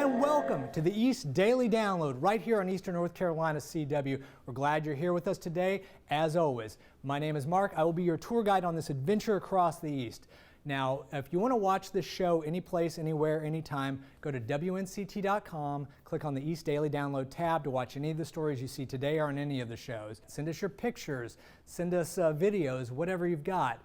and welcome to the East Daily Download right here on Eastern North Carolina CW. We're glad you're here with us today, as always. My name is Mark. I will be your tour guide on this adventure across the East. Now, if you want to watch this show anyplace, anywhere, anytime, go to WNCT.com, click on the East Daily Download tab to watch any of the stories you see today or on any of the shows. Send us your pictures, send us videos, whatever you've got.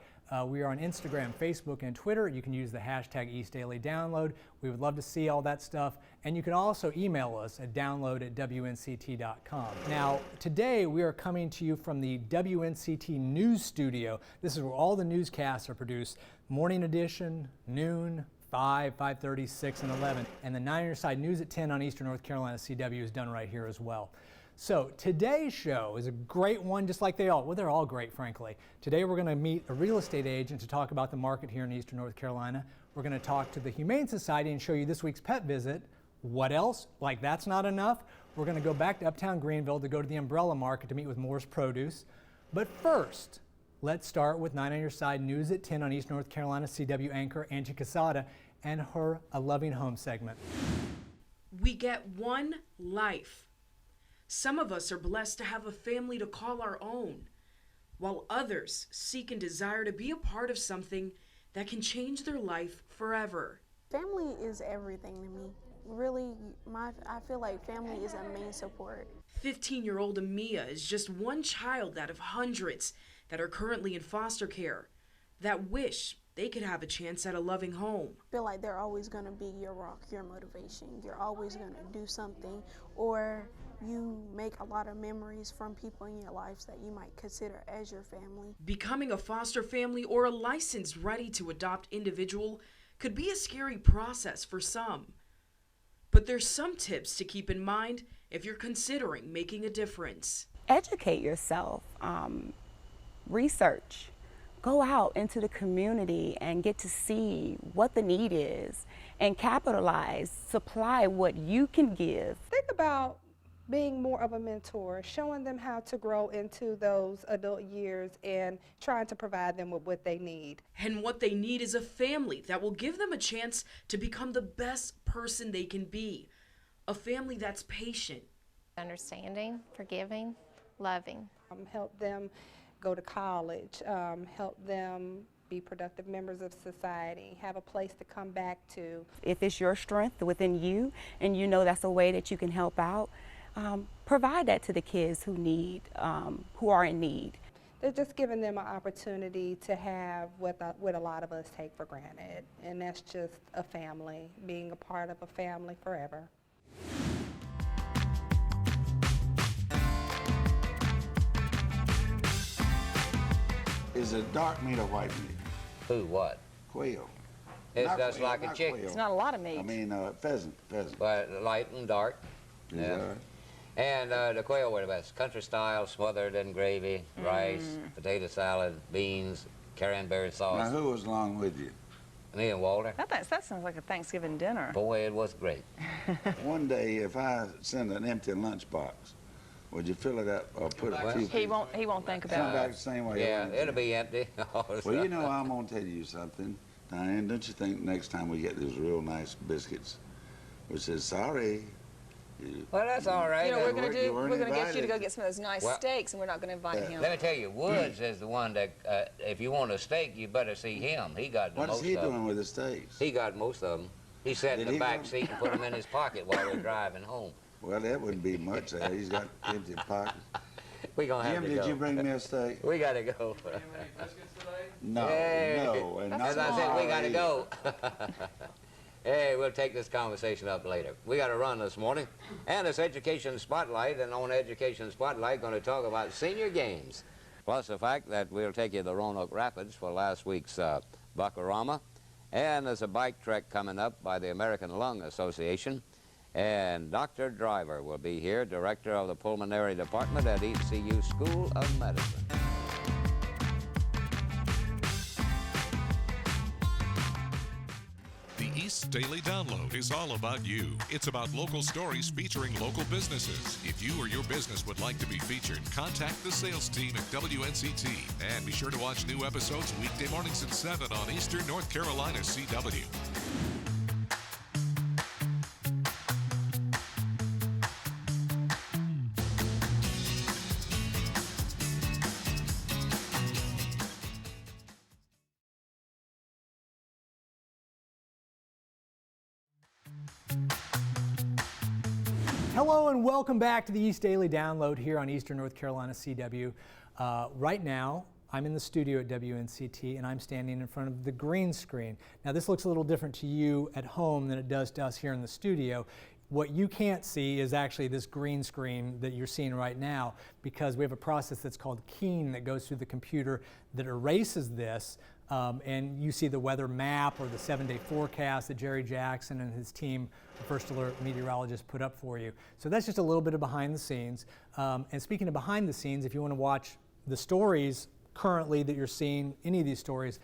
We are on Instagram, Facebook, and Twitter. You can use the hashtag EastDailyDownload. We would love to see all that stuff. And you can also email us at download@WNCT.com. Now, today we are coming to you from the WNCT News Studio. This is where all the newscasts are produced. Morning edition, noon, 5, 5:30, 6, and 11. And the 9 on your side news at 10 on Eastern North Carolina CW is done right here as well. So today's show is a great one, just like they're all great, frankly. Today we're going to meet a real estate agent to talk about the market here in Eastern North Carolina. We're going to talk to the Humane Society and show you this week's pet visit. What else? Like that's not enough. We're going to go back to Uptown Greenville to go to the Umbrella Market to meet with Moore's Produce. But first, let's start with 9 on your side news at 10 on East North Carolina CW anchor Angie Casada and her A Loving Home segment. We get one life. Some of us are blessed to have a family to call our own, while others seek and desire to be a part of something that can change their life forever. Family is everything to me. Really, I feel like family is a main support. 15-year-old Amia is just one child out of hundreds that are currently in foster care that wish they could have a chance at a loving home. I feel like they're always going to be your rock, your motivation. You're always going to do something, or you make a lot of memories from people in your lives that you might consider as your family. Becoming a foster family or a licensed ready-to-adopt individual could be a scary process for some. But there's some tips to keep in mind if you're considering making a difference. Educate yourself, research, go out into the community and get to see what the need is and capitalize, supply what you can give. Think about being more of a mentor, showing them how to grow into those adult years and trying to provide them with what they need. And what they need is a family that will give them a chance to become the best person they can be. A family that's patient, understanding, forgiving, loving. Help them go to college, help them be productive members of society, have a place to come back to. If it's your strength within you and you know that's a way that you can help out, provide that to the kids who are in need. They're just giving them an opportunity to have what a lot of us take for granted, and that's just a family, being a part of a family forever. Is it dark meat or white meat? Who, what? Quail. It's Not just quail, like a not chicken. quail. It's not a lot of meat. I mean pheasant. But light and dark. Is Yeah. that right? And the quail were the best. Country style, smothered in gravy, rice, potato salad, beans, cranberry sauce. Now who was along with you? Me and Walter. That sounds like a Thanksgiving dinner. Boy, it was great. One day if I send an empty lunchbox, would you fill it up or put a few? He won't think Come about back the same way. Yeah, it'll be empty. Well, you know, I'm gonna tell you something, Diane. Don't you think next time we get those real nice biscuits, we says sorry. Well, that's all right. You know, we're You weren't going to get you to invited. go get some of those nice Well, steaks, and we're not going to invite him. Let me tell you, Woods is the one that, if you want a steak, you better see him. He got the What most is he of them. doing with the steaks? He got most of them. He sat in Did the he back go? seat and put them in his pocket while we're driving home. Well, that wouldn't be much there. He's got empty pockets. We're going to have Jim, to go. did you bring me a steak? We got to go. No, Hey, no. And As not I said, we got to tomorrow go. Hey, we'll take this conversation up later. We got to run this morning. And it's Education Spotlight, and on Education Spotlight, going to talk about senior games. Plus the fact that we'll take you to Roanoke Rapids for last week's Buckarama. And there's a bike trek coming up by the American Lung Association. And Dr. Driver will be here, Director of the Pulmonary Department at ECU School of Medicine. The East Daily Download is all about you. It's about local stories featuring local businesses. If you or your business would like to be featured, contact the sales team at WNCT. And be sure to watch new episodes weekday mornings at 7 on Eastern North Carolina CW. Hello and welcome back to the East Daily Download here on Eastern North Carolina CW. Right now, I'm in the studio at WNCT and I'm standing in front of the green screen. Now this looks a little different to you at home than it does to us here in the studio. What you can't see is actually this green screen that you're seeing right now, because we have a process that's called keying that goes through the computer that erases this, and you see the weather map or the 7-day forecast that Jerry Jackson and his team, the First Alert meteorologists, put up for you. So that's just a little bit of behind the scenes. And speaking of behind the scenes, if you want to watch the stories currently that you're seeing, any of these stories,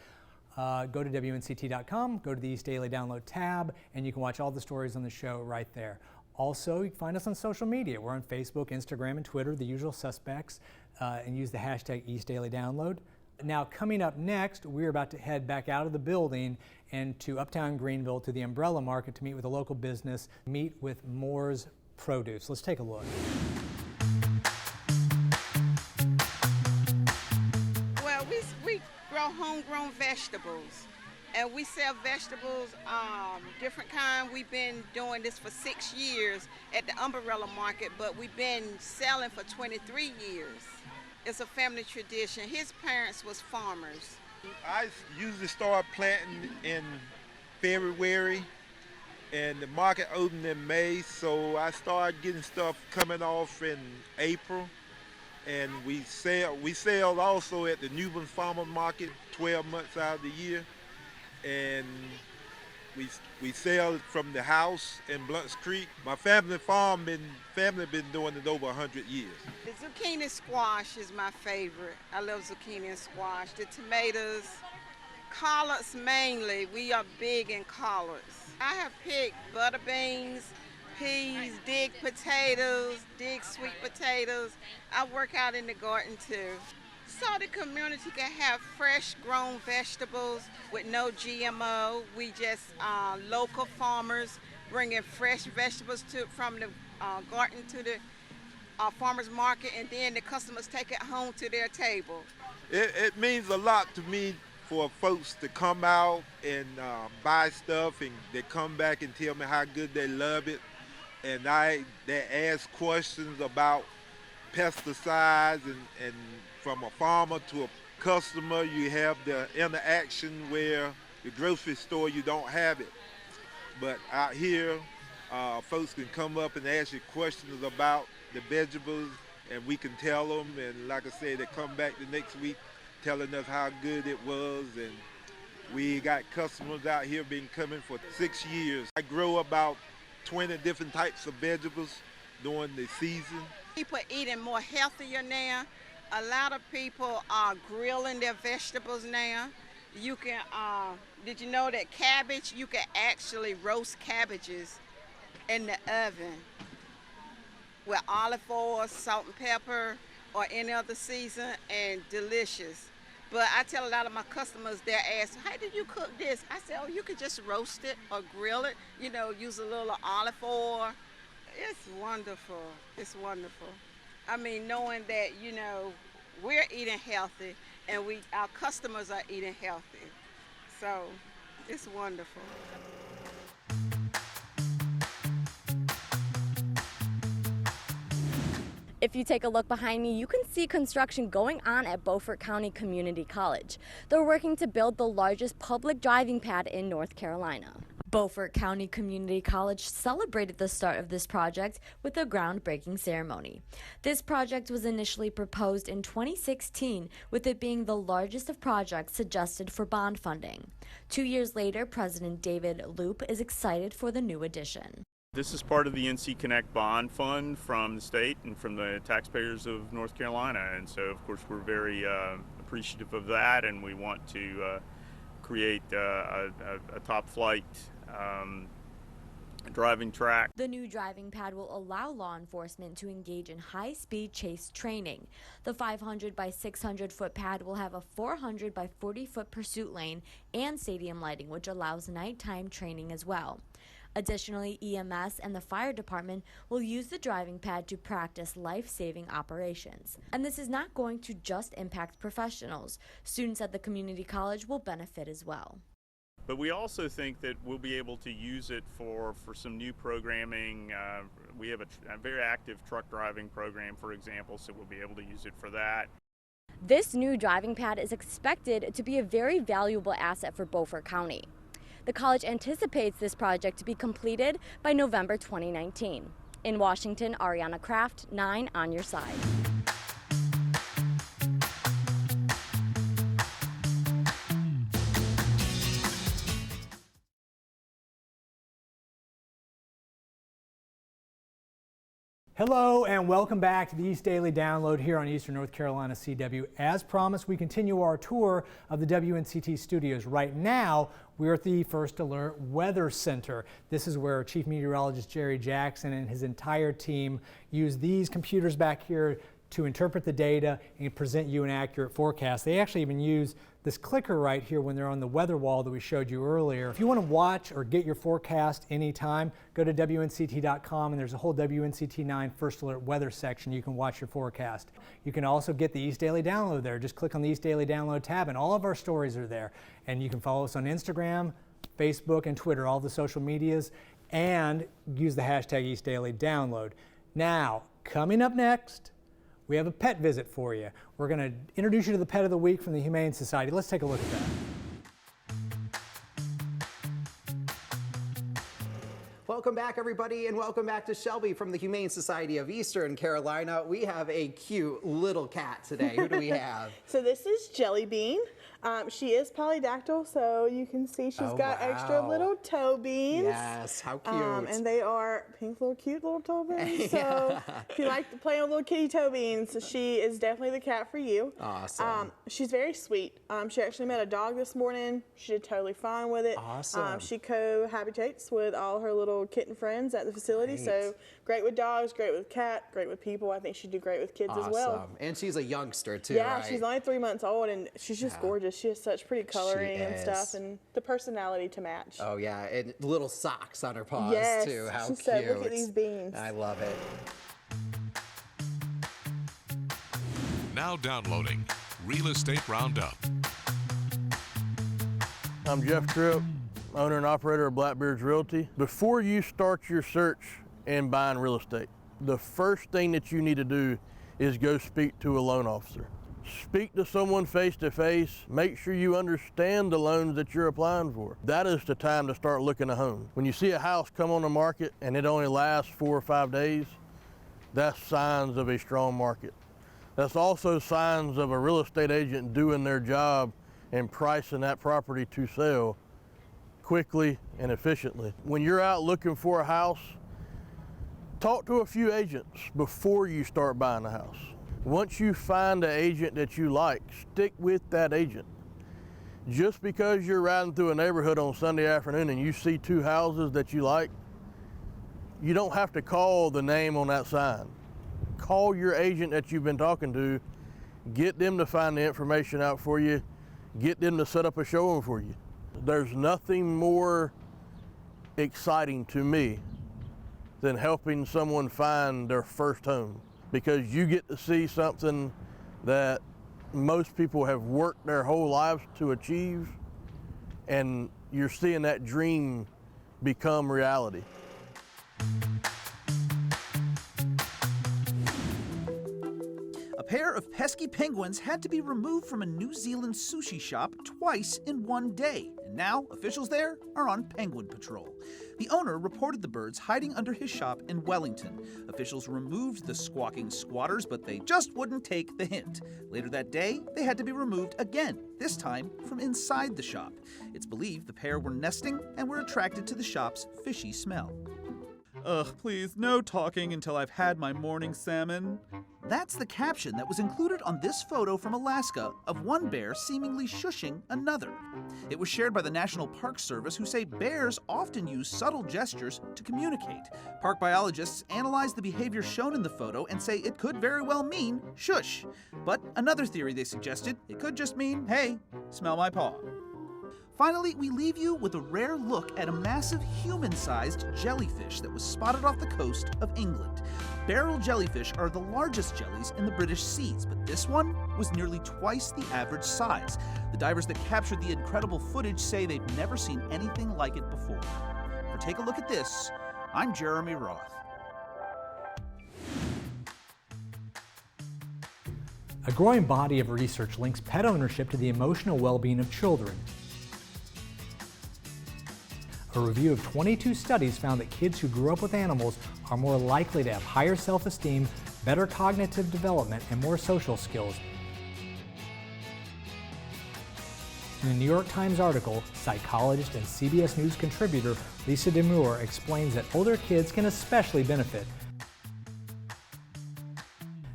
go to WNCT.com, go to the East Daily Download tab, and you can watch all the stories on the show right there. Also, you can find us on social media. We're on Facebook, Instagram, and Twitter, the usual suspects, and use the hashtag East Daily Download. Now, coming up next, we're about to head back out of the building and to Uptown Greenville to the Umbrella Market to meet with a local business, meet with Moore's Produce. Let's take a look. Well, we grow homegrown vegetables, and we sell vegetables, different kind. We've been doing this for 6 years at the Umbrella Market, but we've been selling for 23 years. It's a family tradition. His parents was farmers. I usually start planting in February, and the market opened in May, so I started getting stuff coming off in April. And we sell also at the Newbern Farmer Market 12 months out of the year. And we sell from the house in Blunt's Creek. My family been doing it over 100 years. The zucchini squash is my favorite. I love zucchini and squash. The tomatoes, collards mainly. We are big in collards. I have picked butter beans, peas, dig potatoes, dig sweet potatoes. I work out in the garden too. So the community can have fresh grown vegetables with no GMO. We just local farmers bringing fresh vegetables from the garden to the farmers market, and then the customers take it home to their table. It means a lot to me for folks to come out and buy stuff, and they come back and tell me how good they love it. And they ask questions about pesticides, and from a farmer to a customer, you have the interaction where the grocery store you don't have it. But out here, folks can come up and ask you questions about the vegetables, and we can tell them. And like I said, they come back the next week telling us how good it was. And we got customers out here been coming for 6 years. I grow about 20 different types of vegetables during the season. People eating more healthier now. A lot of people are grilling their vegetables now. You can, did you know that cabbage, you can actually roast cabbages in the oven with olive oil, salt and pepper, or any other season, and delicious. But I tell a lot of my customers, they're asking, how do you cook this? I say, oh, you could just roast it or grill it, use a little olive oil. It's wonderful. It's wonderful. I mean, knowing that, we're eating healthy and our customers are eating healthy. So it's wonderful. If you take a look behind me, you can see construction going on at Beaufort County Community College. They're working to build the largest public driving pad in North Carolina. Beaufort County Community College celebrated the start of this project with a groundbreaking ceremony. This project was initially proposed in 2016, with it being the largest of projects suggested for bond funding. 2 years later, President David Loop is excited for the new addition. This is part of the NC Connect Bond Fund from the state and from the taxpayers of North Carolina, and so of course we're very appreciative of that, and we want to create a top flight driving track. The new driving pad will allow law enforcement to engage in high-speed chase training. The 500 by 600 foot pad will have a 400 by 40 foot pursuit lane and stadium lighting, which allows nighttime training as well. Additionally, EMS and the fire department will use the driving pad to practice life-saving operations. And this is not going to just impact professionals. Students at the community college will benefit as well. But we also think that we'll be able to use it for some new programming. We have a very active truck driving program, for example, so we'll be able to use it for that. This new driving pad is expected to be a very valuable asset for Beaufort County. The college anticipates this project to be completed by November 2019. In Washington, Ariana Kraft, 9 on your side. Hello and welcome back to the East Daily Download here on Eastern North Carolina CW. As promised, we continue our tour of the WNCT studios. Right now, we're at the First Alert Weather Center. This is where Chief Meteorologist Jerry Jackson and his entire team use these computers back here to interpret the data and present you an accurate forecast. They actually even use this clicker right here when they're on the weather wall that we showed you earlier. If you want to watch or get your forecast anytime, go to WNCT.com and there's a whole WNCT9 First Alert Weather section. You can watch your forecast. You can also get the East Daily Download there. Just click on the East Daily Download tab and all of our stories are there. And you can follow us on Instagram, Facebook, and Twitter, all the social medias, and use the hashtag East Daily Download. Now, coming up next, we have a pet visit for you. We're going to introduce you to the pet of the week from the Humane Society. Let's take a look at that. Welcome back, everybody, and welcome back to Shelby from the Humane Society of Eastern Carolina. We have a cute little cat today. Who do we have? So this is Jelly Bean. She is polydactyl, so you can see she's got extra little toe beans. Yes, how cute. And they are pink little cute little toe beans. So if you like to play with little kitty toe beans, she is definitely the cat for you. Awesome. She's very sweet. She actually met a dog this morning. She did totally fine with it. Awesome. She cohabitates with all her little kitten friends at the facility. So great with dogs, great with cat, great with people. I think she'd do great with kids as well. And she's a youngster too, yeah, right? She's only 3 months old and she's just gorgeous. She has such pretty coloring and stuff and the personality to match. Oh yeah, and little socks on her paws too. How cute. Said, look at these beans. I love it. Now downloading Real Estate Roundup. I'm Jeff Tripp, owner and operator of Blackbeard's Realty. Before you start your search in buying real estate, the first thing that you need to do is go speak to a loan officer. Speak to someone face to face. Make sure you understand the loans that you're applying for. That is the time to start looking at homes. When you see a house come on the market and it only lasts 4 or 5 days, that's signs of a strong market. That's also signs of a real estate agent doing their job and pricing that property to sell quickly and efficiently. When you're out looking for a house, talk to a few agents before you start buying a house. Once you find an agent that you like, stick with that agent. Just because you're riding through a neighborhood on Sunday afternoon and you see 2 houses that you like, you don't have to call the name on that sign. Call your agent that you've been talking to, get them to find the information out for you, get them to set up a showing for you. There's nothing more exciting to me than helping someone find their first home, because you get to see something that most people have worked their whole lives to achieve, and you're seeing that dream become reality. A pair of pesky penguins had to be removed from a New Zealand sushi shop twice in one day, and now officials there are on penguin patrol. The owner reported the birds hiding under his shop in Wellington. Officials removed the squawking squatters, but they just wouldn't take the hint. Later that day, they had to be removed again, this time from inside the shop. It's believed the pair were nesting and were attracted to the shop's fishy smell. Ugh, please, no talking until I've had my morning salmon. That's the caption that was included on this photo from Alaska of one bear seemingly shushing another. It was shared by the National Park Service, who say bears often use subtle gestures to communicate. Park biologists analyzed the behavior shown in the photo and say it could very well mean shush. But another theory they suggested, it could just mean, hey, smell my paw. Finally, we leave you with a rare look at a massive human-sized jellyfish that was spotted off the coast of England. Barrel jellyfish are the largest jellies in the British seas, but this one was nearly twice the average size. The divers that captured the incredible footage say they've never seen anything like it before. For Take a Look at This, I'm Jeremy Roth. A growing body of research links pet ownership to the emotional well-being of children. A review of 22 studies found that kids who grew up with animals are more likely to have higher self-esteem, better cognitive development, and more social skills. In a New York Times article, psychologist and CBS News contributor Lisa Demure explains that older kids can especially benefit.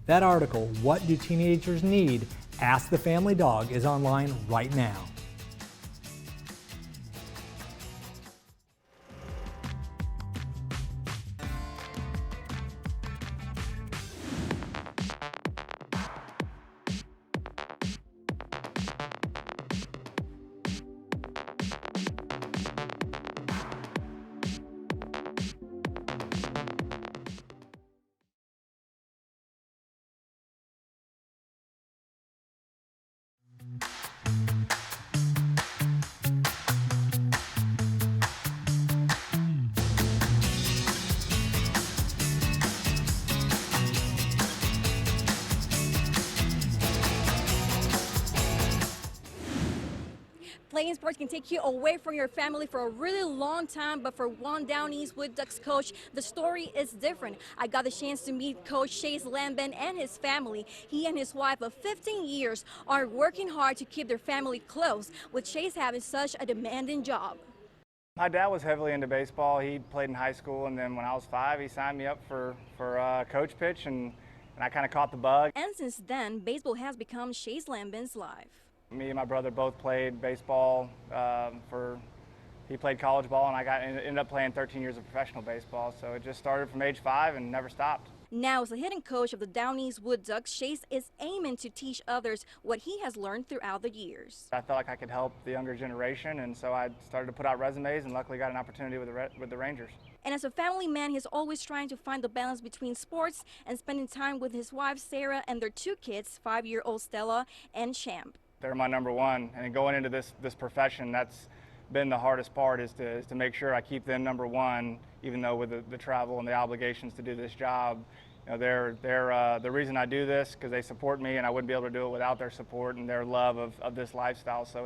That article, What Do Teenagers Need? Ask the Family Dog, is online right now. Playing sports can take you away from your family for a really long time, but for one Down East Wood Ducks coach, the story is different. I got the chance to meet Coach Chase Lambin and his family. He and his wife of 15 years are working hard to keep their family close, with Chase having such a demanding job. My dad was heavily into baseball. He played in high school, and then when I was 5, he signed me up for coach pitch, and I kind of caught the bug. And since then, baseball has become Chase Lambin's life. Me and my brother both played baseball. He played college ball, and I ended up playing 13 years of professional baseball. So it just started from age 5 and never stopped. Now, as the hitting coach of the Down East Wood Ducks, Chase is aiming to teach others what he has learned throughout the years. I felt like I could help the younger generation, and so I started to put out resumes, and luckily got an opportunity with the Rangers. And as a family man, he's always trying to find the balance between sports and spending time with his wife, Sarah, and their 2 kids, 5-year-old Stella and Champ. They're my number one, and going into this profession, that's been the hardest part, is to make sure I keep them number one, even though with the travel and the obligations to do this job. You know, they're the reason I do this, because they support me, and I wouldn't be able to do it without their support and their love of this lifestyle. So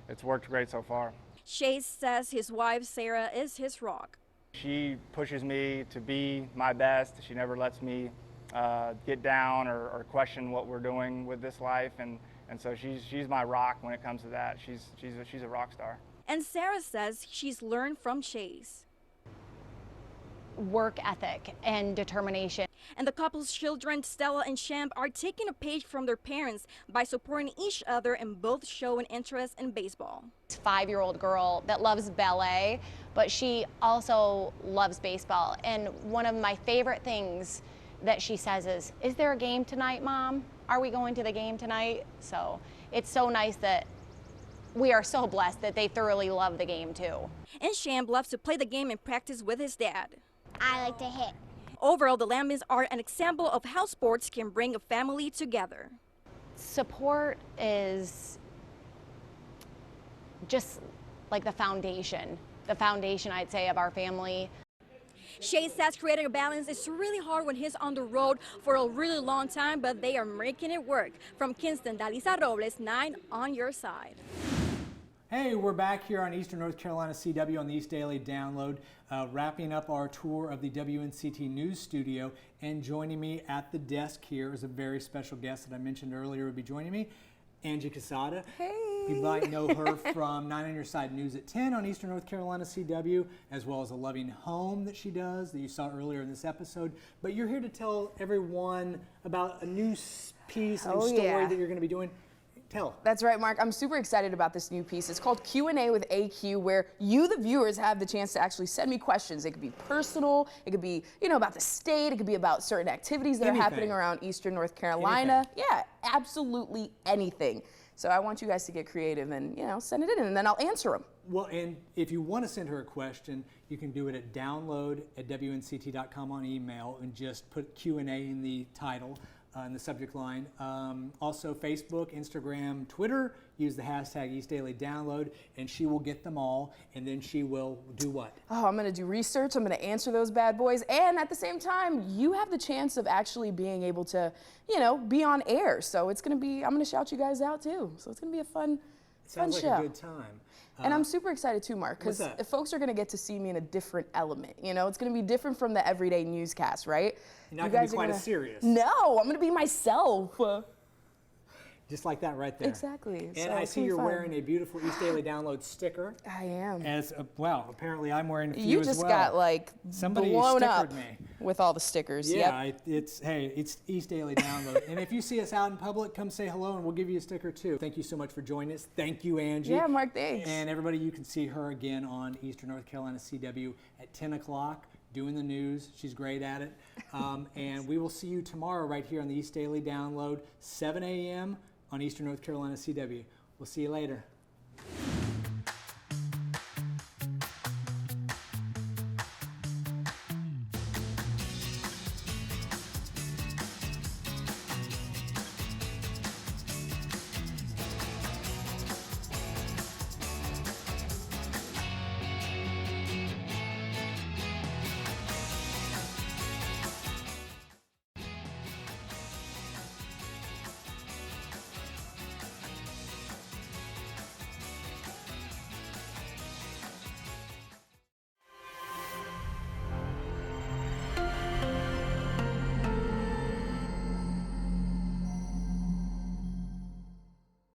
it's worked great so far. Chase says his wife Sarah is his rock. She pushes me to be my best. She never lets me get down or question what we're doing with this life, and so she's my rock when it comes to that. She's a rock star. And Sarah says she's learned from Chase. Work ethic and determination. And the couple's children, Stella and Champ, are taking a page from their parents by supporting each other and both showing interest in baseball. 5-year-old girl that loves ballet, but she also loves baseball. And one of my favorite things that she says is there a game tonight, Mom? Are we going to the game tonight? So it's so nice that we are so blessed that they thoroughly love the game too. And Champ loves to play the game and practice with his dad. I like to hit. Overall, the Lambins are an example of how sports can bring a family together. Support is just like the foundation I'd say of our family. Chase says creating a balance is really hard when he's on the road for a really long time, but they are making it work. From Kinston, Dalisa Robles, 9 on your side. Hey, we're back here on Eastern North Carolina CW on the East Daily Download, wrapping up our tour of the WNCT News Studio, and joining me at the desk here is a very special guest that I mentioned earlier would be joining me, Angie Casada. Hey. You might know her from 9 on Your Side News at 10 on Eastern North Carolina CW, as well as A Loving Home that she does that you saw earlier in this episode. But you're here to tell everyone about a new piece, a new story that you're going to be doing. Tell. That's right, Mark. I'm super excited about this new piece. It's called Q&A with AQ, where you, the viewers, have the chance to actually send me questions. It could be personal. It could be, about the state. It could be about certain activities that are happening around Eastern North Carolina. Yeah, absolutely anything. So I want you guys to get creative and, send it in, and then I'll answer them. Well, and if you want to send her a question, you can do it at download@WNCT.com on email and just put Q&A in the title, in the subject line. Also, Facebook, Instagram, Twitter, use the hashtag EastDailyDownload, and she will get them all, and then she will do what? Oh, I'm gonna do research, I'm gonna answer those bad boys, and at the same time, you have the chance of actually being able to, be on air. So it's gonna be, I'm gonna shout you guys out too. So it's gonna be a fun Sounds like show. a good time. And I'm super excited too, Mark, because folks are going to get to see me in a different element. It's going to be different from the everyday newscast, right? You're not going to be quite as serious. No, I'm going to be myself. Just like that right there. Exactly. And I see you're wearing a beautiful East Daily Download sticker. I am. Wow, apparently I'm wearing a few You as just well. got like Somebody blown stickered up me. with all the stickers. Yeah, Yep. it's East Daily Download. And if you see us out in public, come say hello and we'll give you a sticker too. Thank you so much for joining us. Thank you, Angie. Yeah, Mark, thanks. And everybody, you can see her again on Eastern North Carolina CW at 10 o'clock doing the news. She's great at it. And we will see you tomorrow right here on the East Daily Download, 7 a.m. on Eastern North Carolina CW. We'll see you later.